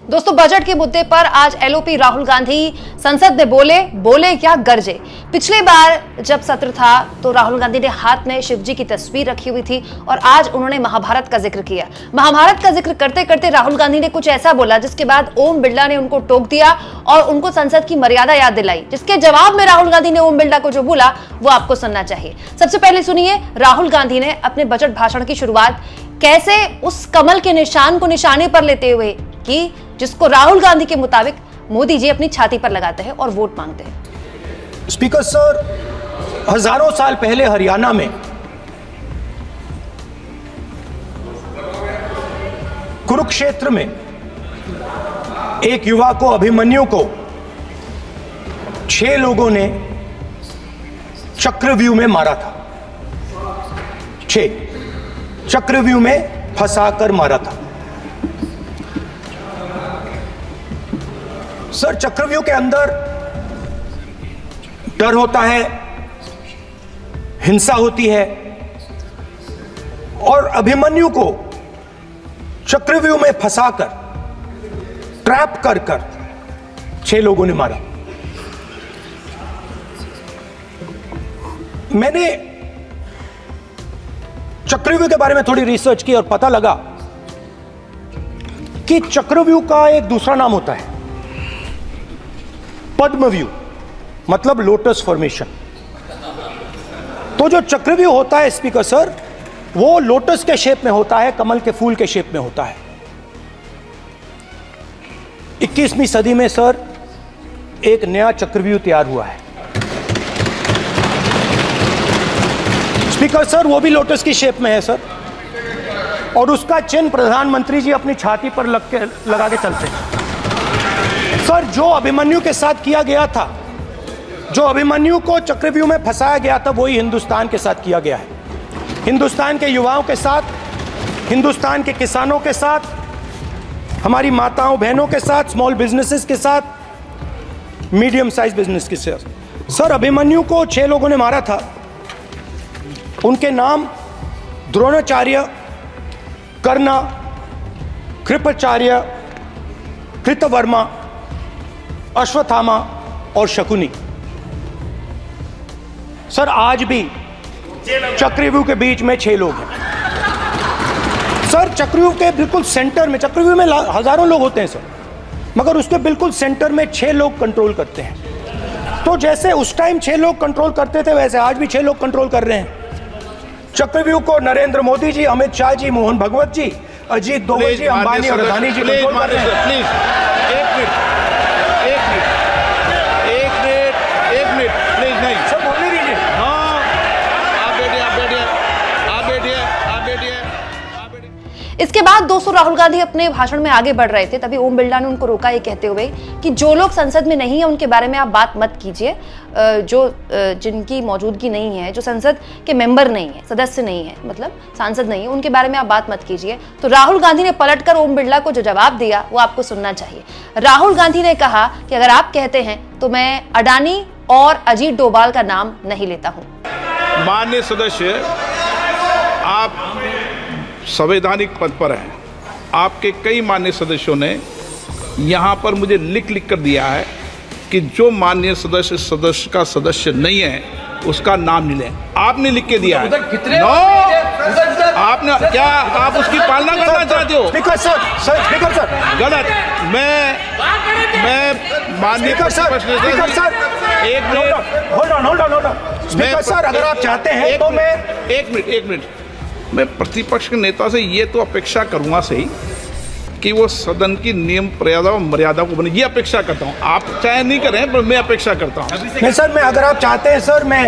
दोस्तों, बजट के मुद्दे पर आज एलओपी राहुल गांधी संसद में बोले क्या गरजे। पिछली बार जब सत्र था तो राहुल गांधी ने हाथ में शिवजी की तस्वीर रखी हुई थी और आज उन्होंने महाभारत का जिक्र किया। महाभारत का जिक्र करते करते राहुल गांधी ने कुछ ऐसा बोला जिसके बाद ओम बिरला ने उनको टोक दिया और उनको संसद की मर्यादा याद दिलाई, जिसके जवाब में राहुल गांधी ने ओम बिरला को जो बोला वो आपको सुनना चाहिए। सबसे पहले सुनिए राहुल गांधी ने अपने बजट भाषण की शुरुआत कैसे उस कमल के निशान को निशाने पर लेते हुए की जिसको राहुल गांधी के मुताबिक मोदी जी अपनी छाती पर लगाते हैं और वोट मांगते हैं। स्पीकर सर, हजारों साल पहले हरियाणा में कुरुक्षेत्र में एक युवा को, अभिमन्यु को 6 लोगों ने चक्रव्यूह में मारा था। 6 चक्रव्यूह में फंसाकर मारा था। सर, चक्रव्यूह के अंदर डर होता है, हिंसा होती है और अभिमन्यु को चक्रव्यूह में फंसाकर, ट्रैप कर 6 लोगों ने मारा। मैंने चक्रव्यूह के बारे में थोड़ी रिसर्च की और पता लगा कि चक्रव्यूह का एक दूसरा नाम होता है पद्मव्यूह, मतलब लोटस फॉर्मेशन। तो जो चक्रव्यूह होता है स्पीकर सर, वो लोटस के शेप में होता है, कमल के फूल के शेप में होता है। 21वीं सदी में सर एक नया चक्रव्यूह तैयार हुआ है स्पीकर सर, वो भी लोटस की शेप में है सर, और उसका चिन्ह प्रधानमंत्री जी अपनी छाती पर लगा के चलते हैं। सर, जो अभिमन्यु के साथ किया गया था, जो अभिमन्यु को चक्रव्यूह में फंसाया गया था, वही हिंदुस्तान के साथ किया गया है। हिंदुस्तान के युवाओं के साथ, हिंदुस्तान के किसानों के साथ, हमारी माताओं बहनों के साथ, स्मॉल बिजनेसेस के साथ, मीडियम साइज बिजनेस के साथ। सर, अभिमन्यु को 6 लोगों ने मारा था। उनके नाम द्रोणाचार्य, कर्ण, कृपाचार्य, कृतवर्मा, अश्वत्थामा और शकुनी। सर, आज भी चक्रव्यूह के बीच में 6 लोग हैं। सर, चक्रव्यूह के बिल्कुल सेंटर में, चक्रव्यूह में हजारों लोग होते हैं सर, मगर उसके बिल्कुल सेंटर में 6 लोग कंट्रोल करते हैं। तो जैसे उस टाइम 6 लोग कंट्रोल करते थे, वैसे आज भी 6 लोग कंट्रोल कर रहे हैं चक्रव्यूह को। नरेंद्र मोदी जी, अमित शाह जी, मोहन भगवत जी, अजीत दोवल जी, अंबानी और अदानी जी कंट्रोल कर रहे हैं। प्लीज एक मिनट प्लीज। नहीं सर, बोलने दीजिए। हाँ, आप बैठिए। इसके बाद दोस्तों राहुल गांधी अपने भाषण में आगे बढ़ रहे थे, तभी ओम बिरला ने उनको रोका, ये कहते हुए कि जो लोग संसद में नहीं है उनके बारे में आप बात मत कीजिए, जिनकी मौजूदगी नहीं है, जो संसद के मेंबर नहीं है, सदस्य नहीं है, मतलब सांसद नहीं है, उनके बारे में आप बात मत कीजिए। तो राहुल गांधी ने पलटकर ओम बिरला को जो जवाब दिया वो आपको सुनना चाहिए। राहुल गांधी ने कहा कि अगर आप कहते हैं तो मैं अडानी और अजीत डोभाल का नाम नहीं लेता हूं। माननीय सदस्य, आप संवैधानिक पद पर हैं। आपके कई माननीय सदस्यों ने यहाँ पर मुझे लिख कर दिया है कि जो माननीय सदस्य का सदस्य नहीं है उसका नाम नहीं लें। आपने लिख के दिया है। नो, आपने क्या आप उसकी पालना करना चाहते हो? स्पीकर सर, गलत। मैं माननीय एक minute, hold on. Speaker sir, अगर आप चाहते हैं तो मैं एक मिनट मैं प्रतिपक्ष के नेता से ये तो अपेक्षा करूंगा सही कि वो सदन की नियम मर्यादा को बने, ये अपेक्षा करता हूं। आप चाहे नहीं करें पर मैं अपेक्षा करता हूं। नहीं सर, मैं अगर आप चाहते हैं सर, मैं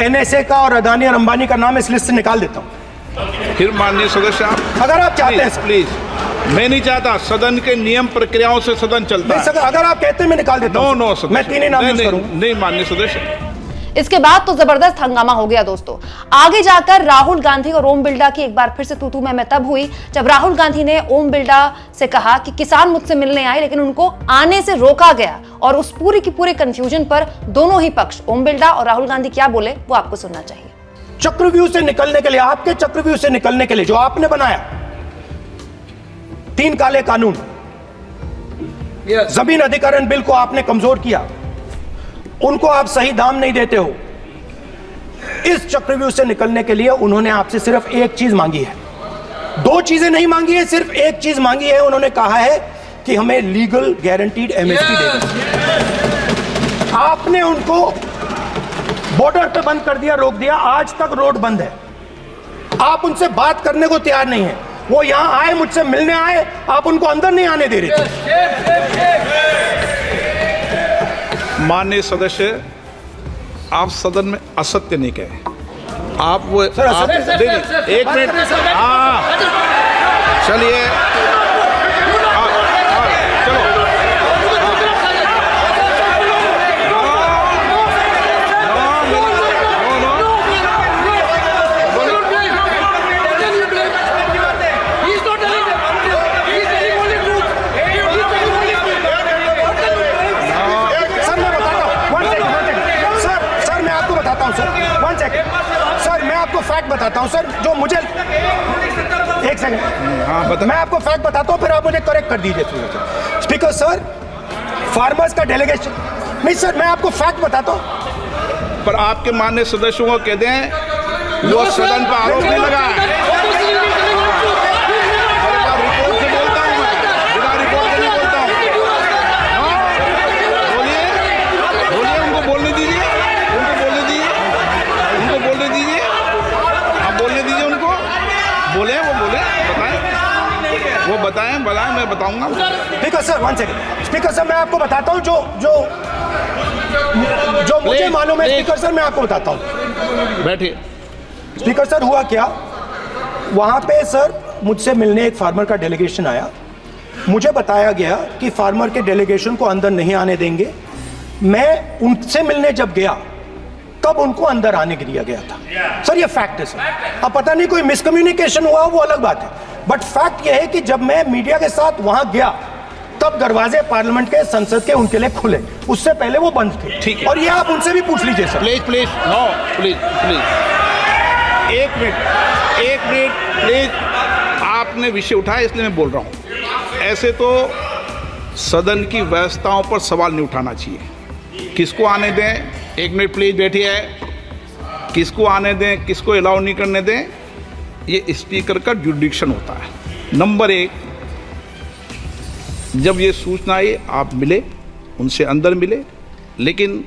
NSA का और अदानी और अंबानी का नाम इस लिस्ट से निकाल देता हूं। फिर माननीय सदस्य, आप अगर आप चाहते हैं प्लीज। मैं नहीं चाहता, सदन के नियम प्रक्रियाओं से सदन चलता है। अगर आप कहते हैं मैं निकाल देता हूं। नो, मैं 3 ही नाम यूज करूंगा। नहीं माननीय सदस्य। इसके बाद तो जबरदस्त हंगामा हो गया दोस्तों। आगे जाकर राहुल गांधी और ओम बिरला की एक बार फिर से तू मैं तब हुई जब राहुल गांधी ने ओम बिरला से कहा कि किसान मुझसे मिलने आए लेकिन उनको आने से रोका गया, और उस पूरी की पूरे कंफ्यूजन पर दोनों ही पक्ष ओम बिरला और राहुल गांधी क्या बोले वो आपको सुनना चाहिए। चक्रव्यूह से निकलने के लिए, आपके चक्रव्यूह से निकलने के लिए जो आपने बनाया 3 काले कानून, जमीन अधिग्रहण बिल को आपने कमजोर किया, उनको आप सही दाम नहीं देते हो। इस चक्रव्यूह से निकलने के लिए उन्होंने आपसे सिर्फ एक चीज मांगी है, दो चीजें नहीं मांगी है, सिर्फ एक चीज मांगी है। उन्होंने कहा है कि हमें लीगल गारंटीड एमएसपी दे दो। आपने उनको बॉर्डर पे बंद कर दिया, रोक दिया, आज तक रोड बंद है। आप उनसे बात करने को तैयार नहीं है। वो यहां आए, मुझसे मिलने आए, आप उनको अंदर नहीं आने दे रहे थे। माननीय सदस्य, आप सदन में असत्य नहीं कहे। आप वो एक मिनट, हाँ चलिए, फैक्ट बताता हूं सर, जो मुझे एक सेकंड, हाँ बता, मैं आपको फैक्ट बताता हूं, फिर आप मुझे करेक्ट कर दीजिए। स्पीकर सर, फार्मर्स का डेलीगेशन, नहीं सर, मैं आपको फैक्ट बताता हूं। पर आपके माननीय सदस्यों को कह दें वो सदन पर आरोप नहीं लगाए। वो बताएं, मैं बताऊंगा। Speaker sir, one second. Speaker sir, मैं आपको बताता हूं जो मुझे मालूम है। स्पीकर सर, मैं आपको बताता हूं। बैठिए। स्पीकर सर, हुआ क्या, वहां पे सर मुझसे मिलने एक फार्मर का डेलीगेशन आया। मुझे बताया गया कि फार्मर के डेलीगेशन को अंदर नहीं आने देंगे। मैं उनसे मिलने जब गया तब उनको अंदर आने के दिया गया था। सर, ये फैक्ट है सर। अब पता नहीं कोई मिसकम्युनिकेशन हुआ, वो अलग बात है, बट फैक्ट ये है कि जब मैं मीडिया के साथ वहां गया तब दरवाजे पार्लियामेंट के, संसद के उनके लिए खुले, उससे पहले वो बंद थे। ठीक है, और ये आप उनसे भी पूछ लीजिए sir. Please please, no please please, एक मिनट प्लीज। आपने विषय उठाया इसलिए मैं बोल रहा हूं। ऐसे तो सदन की व्यवस्थाओं पर सवाल नहीं उठाना चाहिए। किसको आने दें, एक मिनट प्लीज बैठिए। किसको आने दें, किसको अलाउ नहीं करने दें, ये स्पीकर का जुडिक्शन होता है। नंबर एक, जब ये सूचना आई आप मिले, उनसे अंदर मिले, लेकिन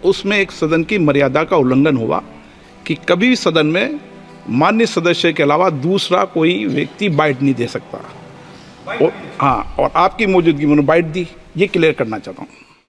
उसमें एक सदन की मर्यादा का उल्लंघन हुआ कि कभी भी सदन में माननीय सदस्य के अलावा दूसरा कोई व्यक्ति बाइट नहीं दे सकता। और हाँ, और आपकी मौजूदगी में बाइट दी, ये क्लियर करना चाहता हूँ।